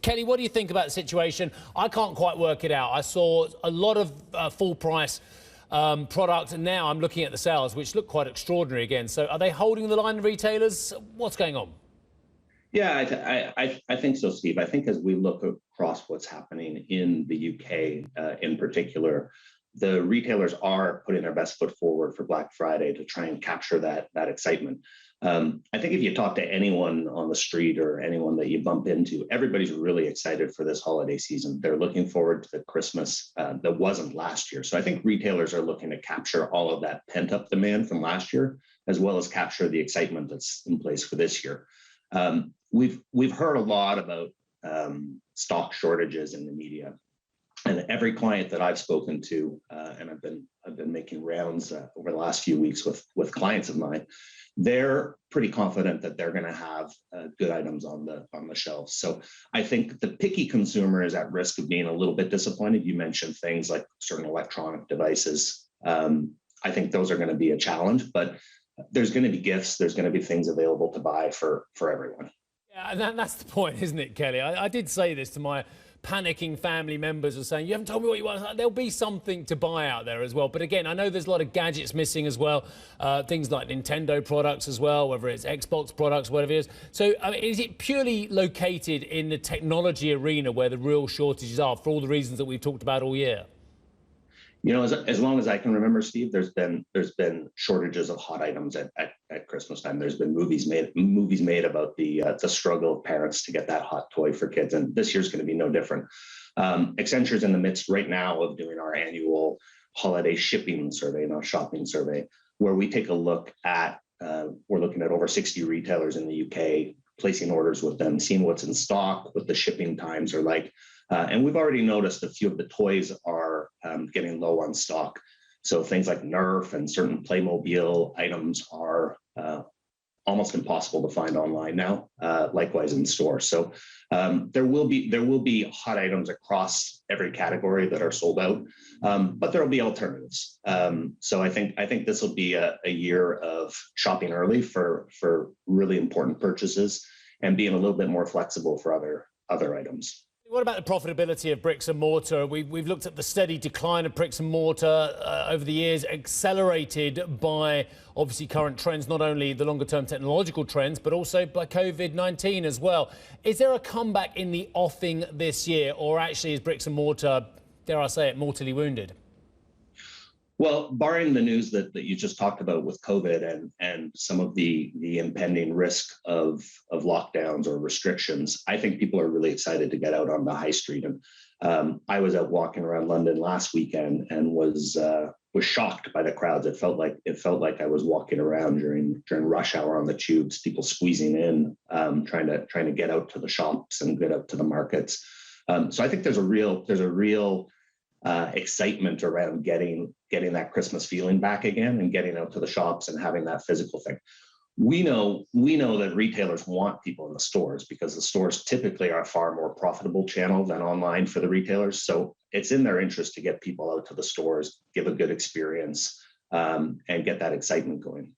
Kelly, what do you think about the situation? I can't quite work it out. I saw a lot of full price product, and now I'm looking at the sales, which look quite extraordinary again. So are they holding the line, the retailers? What's going on? Yeah, I think so, Steve. I think as we look across what's happening in the UK in particular, the retailers are putting their best foot forward for Black Friday to try and capture that excitement. I think if you talk to anyone on the street or anyone that you bump into, everybody's really excited for this holiday season. They're looking forward to the Christmas that wasn't last year. So I think retailers are looking to capture all of that pent-up demand from last year, as well as capture the excitement that's in place for this year. We've heard a lot about stock shortages in the media, and every client that I've spoken to, and I've been making rounds over the last few weeks with clients of mine, they're pretty confident that they're going to have good items on the shelves. So I think the picky consumer is at risk of being a little bit disappointed. You mentioned things like certain electronic devices. I think those are going to be a challenge, but there's going to be gifts. There's going to be things available to buy for everyone. Yeah, and that's the point, isn't it, Kelly? I did say this to my panicking family members, were saying, you haven't told me what you want. There'll be something to buy out there as well. But again, I know there's a lot of gadgets missing as well, things like Nintendo products as well, whether it's Xbox products, whatever it is. So I mean, is it purely located in the technology arena where the real shortages are, for all the reasons that we've talked about all year? You know, as long as I can remember, Steve, there's been shortages of hot items at Christmas time. There's been movies made about the struggle of parents to get that hot toy for kids, and this year's going to be no different. Accenture's in the midst right now of doing our annual holiday shipping survey, not shopping survey, where we take a look at we're looking at over 60 retailers in the UK, placing orders with them, seeing what's in stock, what the shipping times are like. And we've already noticed a few of the toys are getting low on stock. So things like Nerf and certain Playmobil items are almost impossible to find online now, likewise in store. So there will be hot items across every category that are sold out, but there will be alternatives. So I think this will be a year of shopping early for really important purchases and being a little bit more flexible for other items. What about the profitability of bricks and mortar? We've looked at the steady decline of bricks and mortar over the years, accelerated by obviously current trends, not only the longer term technological trends, but also by COVID-19 as well. Is there a comeback in the offing this year, or actually is bricks and mortar, dare I say it, mortally wounded? Well, barring the news that you just talked about with COVID and some of the impending risk of lockdowns or restrictions, I think people are really excited to get out on the high street. And I was out walking around London last weekend and was shocked by the crowds. It felt like I was walking around during rush hour on the tubes, people squeezing in, trying to get out to the shops and get out to the markets. So I think there's a real excitement around getting that Christmas feeling back again and getting out to the shops and having that physical thing. We know that retailers want people in the stores because the stores typically are a far more profitable channel than online for the retailers. So it's in their interest to get people out to the stores, give a good experience, and get that excitement going.